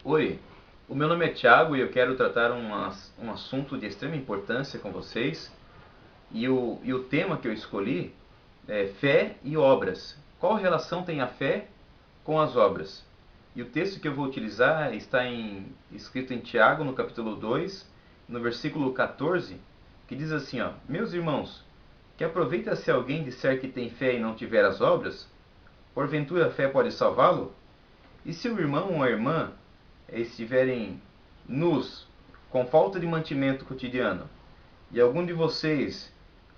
Oi, o meu nome é Thiago e eu quero tratar um assunto de extrema importância com vocês. E o tema que eu escolhi é fé e obras. Qual relação tem a fé com as obras? E o texto que eu vou utilizar escrito em Tiago, no capítulo 2, no versículo 14, que diz assim, ó: Meus irmãos, que aproveita se alguém disser que tem fé e não tiver as obras? Porventura a fé pode salvá-lo? E se o irmão ou a irmã estiverem nus, com falta de mantimento cotidiano, e algum de vocês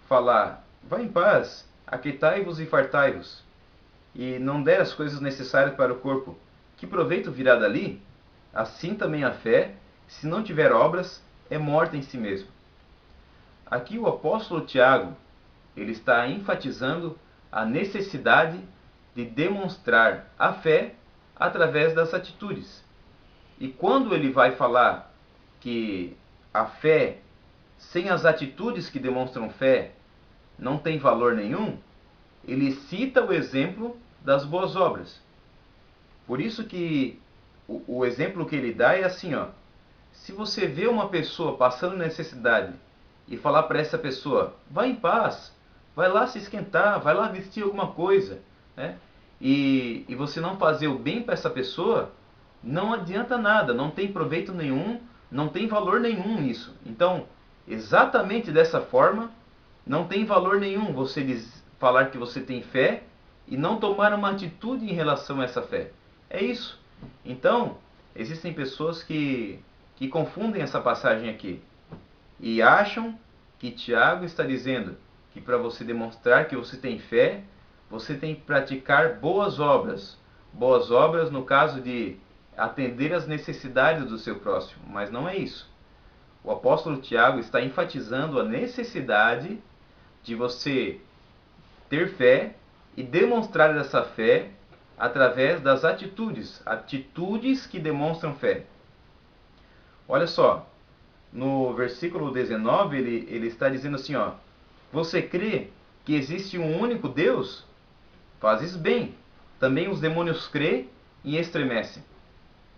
falar, vá em paz, aquietai-vos e fartai-vos, e não der as coisas necessárias para o corpo, que proveito virá dali? Assim também a fé, se não tiver obras, é morta em si mesma. Aqui o apóstolo Tiago, ele está enfatizando a necessidade de demonstrar a fé através das atitudes. E quando ele vai falar que a fé sem as atitudes que demonstram fé não tem valor nenhum, ele cita o exemplo das boas obras. Por isso que o exemplo que ele dá é assim, ó: se você vê uma pessoa passando necessidade e falar para essa pessoa, vá em paz, vai lá se esquentar, vai lá vestir alguma coisa, né? E você não fazer o bem para essa pessoa, não adianta nada, não tem proveito nenhum, não tem valor nenhum nisso. Então, exatamente dessa forma, não tem valor nenhum você falar que você tem fé e não tomar uma atitude em relação a essa fé. É isso. Então, existem pessoas que confundem essa passagem aqui e acham que Tiago está dizendo que para você demonstrar que você tem fé, você tem que praticar boas obras. Boas obras no caso de atender às necessidades do seu próximo, mas não é isso. O apóstolo Tiago está enfatizando a necessidade de você ter fé e demonstrar essa fé através das atitudes, atitudes que demonstram fé. Olha só, no versículo 19 ele está dizendo assim, ó: você crê que existe um único Deus? Fazes bem. Também os demônios crê e estremecem.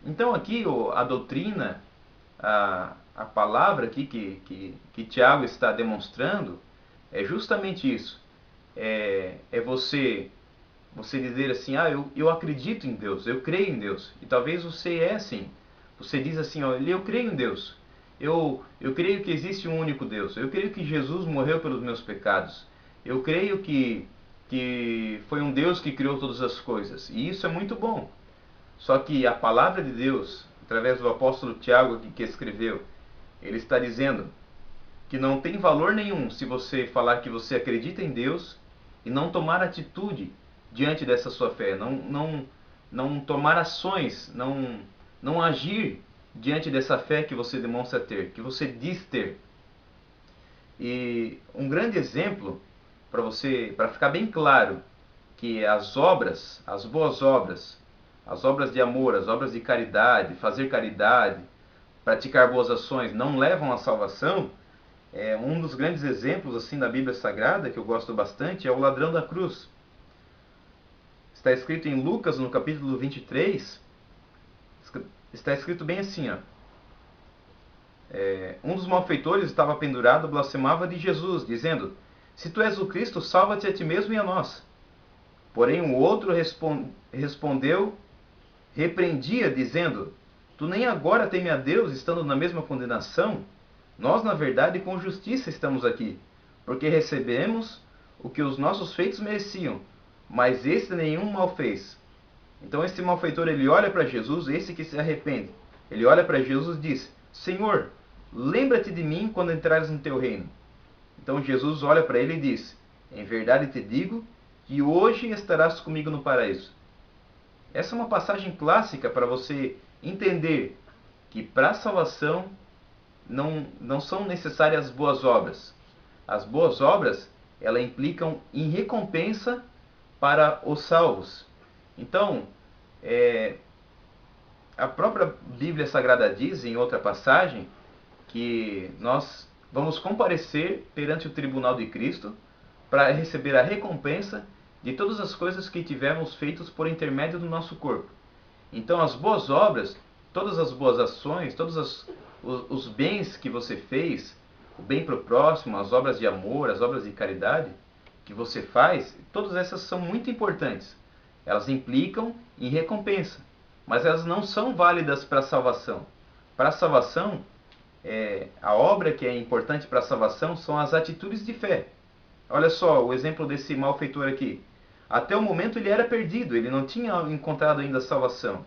Então aqui a doutrina, a palavra aqui que Tiago está demonstrando é justamente isso. É você dizer assim, eu acredito em Deus, eu creio em Deus. E talvez você é assim. Você diz assim, ó, eu creio em Deus. Eu creio que existe um único Deus. Eu creio que Jesus morreu pelos meus pecados. Eu creio que foi um Deus que criou todas as coisas. E isso é muito bom. Só que a palavra de Deus, através do apóstolo Tiago que escreveu, ele está dizendo que não tem valor nenhum se você falar que você acredita em Deus e não tomar atitude diante dessa sua fé, não tomar ações, não agir diante dessa fé que você demonstra ter, que você diz ter. E um grande exemplo para ficar bem claro que as obras, as boas obras, as obras de amor, as obras de caridade, praticar boas ações não levam à salvação. Um dos grandes exemplos assim da Bíblia Sagrada que eu gosto bastante é o ladrão da cruz. Está escrito em Lucas no capítulo 23, está escrito bem assim, ó: um dos malfeitores estava pendurado, blasfemava de Jesus, dizendo: se tu és o Cristo, salva-te a ti mesmo e a nós. Porém o outro respondeu, repreendia, dizendo: tu nem agora teme a Deus, estando na mesma condenação? Nós, na verdade, com justiça estamos aqui, porque recebemos o que os nossos feitos mereciam, mas este nenhum mal fez. Então esse malfeitor, ele olha para Jesus, esse que se arrepende, ele olha para Jesus e diz: Senhor, lembra-te de mim quando entrares no teu reino. Então Jesus olha para ele e diz: em verdade te digo que hoje estarás comigo no paraíso. Essa é uma passagem clássica para você entender que para a salvação não são necessárias boas obras. As boas obras, elas implicam em recompensa para os salvos. Então, a própria Bíblia Sagrada diz, em outra passagem, que nós vamos comparecer perante o tribunal de Cristo para receber a recompensa de todas as coisas que tivemos feitos por intermédio do nosso corpo. Então, as boas obras todas as boas ações, os bens que você fez, o bem para o próximo, as obras de amor, as obras de caridade que você faz, todas essas são muito importantes. Elas implicam em recompensa, mas elas não são válidas para a salvação. Para a salvação, a obra que é importante para a salvação são as atitudes de fé. Olha só o exemplo desse malfeitor aqui. Até o momento ele era perdido, ele não tinha encontrado ainda a salvação.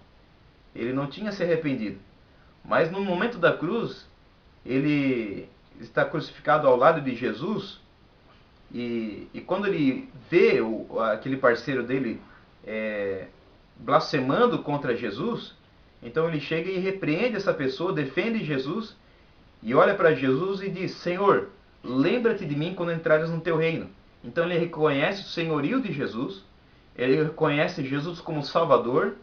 Ele não tinha se arrependido. Mas no momento da cruz, ele está crucificado ao lado de Jesus. E quando ele vê aquele parceiro dele blasfemando contra Jesus, então ele chega e repreende essa pessoa, defende Jesus e olha para Jesus e diz: Senhor, lembra-te de mim quando entrares no teu reino. Então ele reconhece o senhorio de Jesus, ele reconhece Jesus como Salvador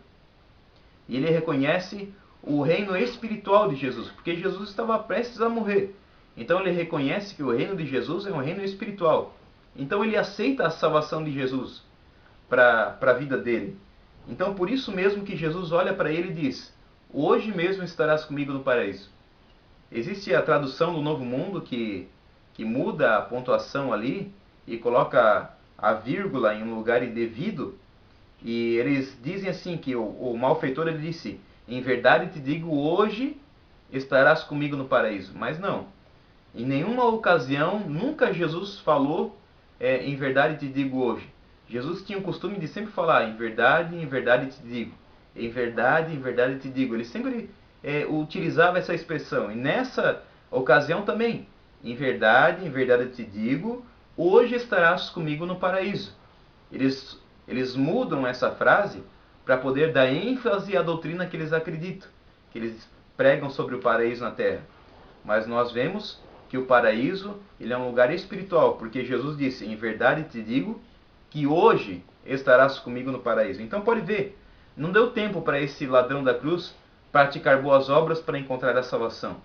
e ele reconhece o reino espiritual de Jesus, porque Jesus estava prestes a morrer. Então ele reconhece que o reino de Jesus é um reino espiritual. Então ele aceita a salvação de Jesus para a vida dele. Então por isso mesmo que Jesus olha para ele e diz: hoje mesmo estarás comigo no paraíso. Existe a tradução do Novo Mundo que muda a pontuação ali e coloca a vírgula em um lugar indevido. E eles dizem assim que o malfeitor ele disse: em verdade te digo, hoje estarás comigo no paraíso. Mas não. Em nenhuma ocasião, nunca Jesus falou em verdade te digo hoje. Jesus tinha o costume de sempre falar em verdade te digo. Em verdade te digo. Ele sempre utilizava essa expressão. E nessa ocasião também. Em verdade te digo, hoje estarás comigo no paraíso. Eles mudam essa frase para poder dar ênfase à doutrina que eles acreditam, que eles pregam sobre o paraíso na terra. Mas nós vemos que o paraíso ele é um lugar espiritual, porque Jesus disse: em verdade te digo que hoje estarás comigo no paraíso. Então pode ver, não deu tempo para esse ladrão da cruz praticar boas obras para encontrar a salvação.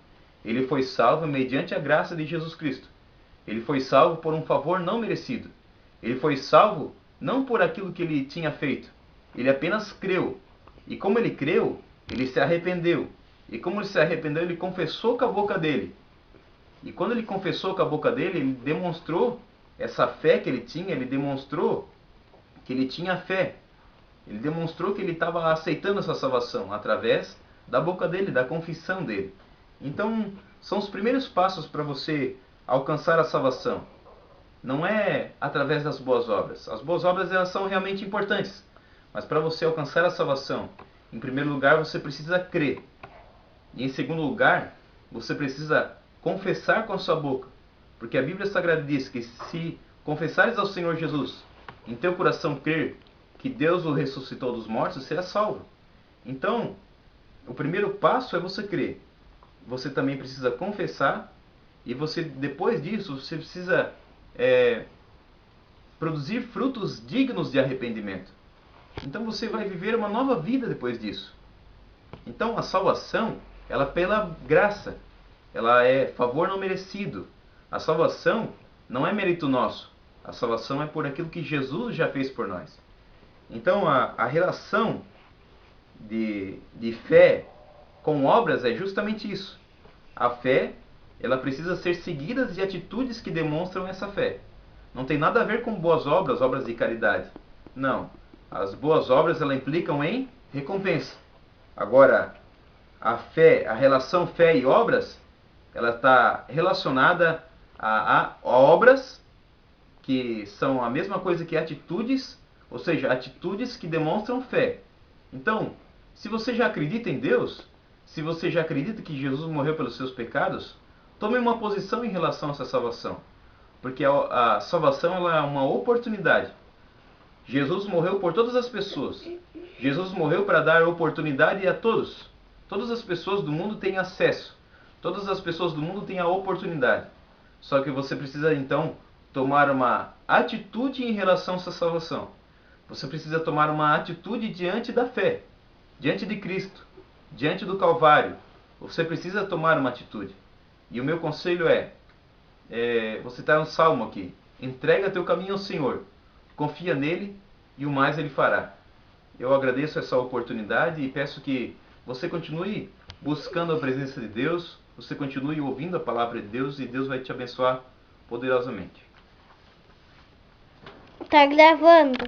Ele foi salvo mediante a graça de Jesus Cristo. Ele foi salvo por um favor não merecido. Ele foi salvo não por aquilo que ele tinha feito. Ele apenas creu. E como ele creu, ele se arrependeu. E como ele se arrependeu, ele confessou com a boca dele. E quando ele confessou com a boca dele, ele demonstrou essa fé que ele tinha, ele demonstrou que ele tinha fé. Ele demonstrou que ele estava aceitando essa salvação através da boca dele, da confissão dele. Então, são os primeiros passos para você alcançar a salvação. Não é através das boas obras. As boas obras elas são realmente importantes. Mas para você alcançar a salvação, em primeiro lugar você precisa crer. E em segundo lugar, você precisa confessar com a sua boca. Porque a Bíblia Sagrada diz que se confessares ao Senhor Jesus, em teu coração crer que Deus o ressuscitou dos mortos, será salvo. Então, o primeiro passo é você crer. Você também precisa confessar. E você, depois disso, você precisa produzir frutos dignos de arrependimento. Então você vai viver uma nova vida depois disso. Então a salvação, ela é pela graça. Ela é favor não merecido. A salvação não é mérito nosso. A salvação é por aquilo que Jesus já fez por nós. Então a relação de fé com obras é justamente isso. A fé, ela precisa ser seguida de atitudes que demonstram essa fé. Não tem nada a ver com boas obras, obras de caridade. Não. As boas obras, elas implicam em recompensa. Agora, a fé, a relação fé e obras, ela está relacionada a obras que são a mesma coisa que atitudes, ou seja, atitudes que demonstram fé. Então, se você já acredita em Deus, se você já acredita que Jesus morreu pelos seus pecados, tome uma posição em relação a essa salvação. Porque a salvação ela é uma oportunidade. Jesus morreu por todas as pessoas. Jesus morreu para dar oportunidade a todos. Todas as pessoas do mundo têm acesso. Todas as pessoas do mundo têm a oportunidade. Só que você precisa então tomar uma atitude em relação a essa salvação. Você precisa tomar uma atitude diante da fé, diante de Cristo, diante do Calvário. Você precisa tomar uma atitude. E o meu conselho você está no Salmo aqui. Entrega teu caminho ao Senhor. Confia nele e o mais ele fará. Eu agradeço essa oportunidade e peço que você continue buscando a presença de Deus, você continue ouvindo a palavra de Deus e Deus vai te abençoar poderosamente. Tá gravando.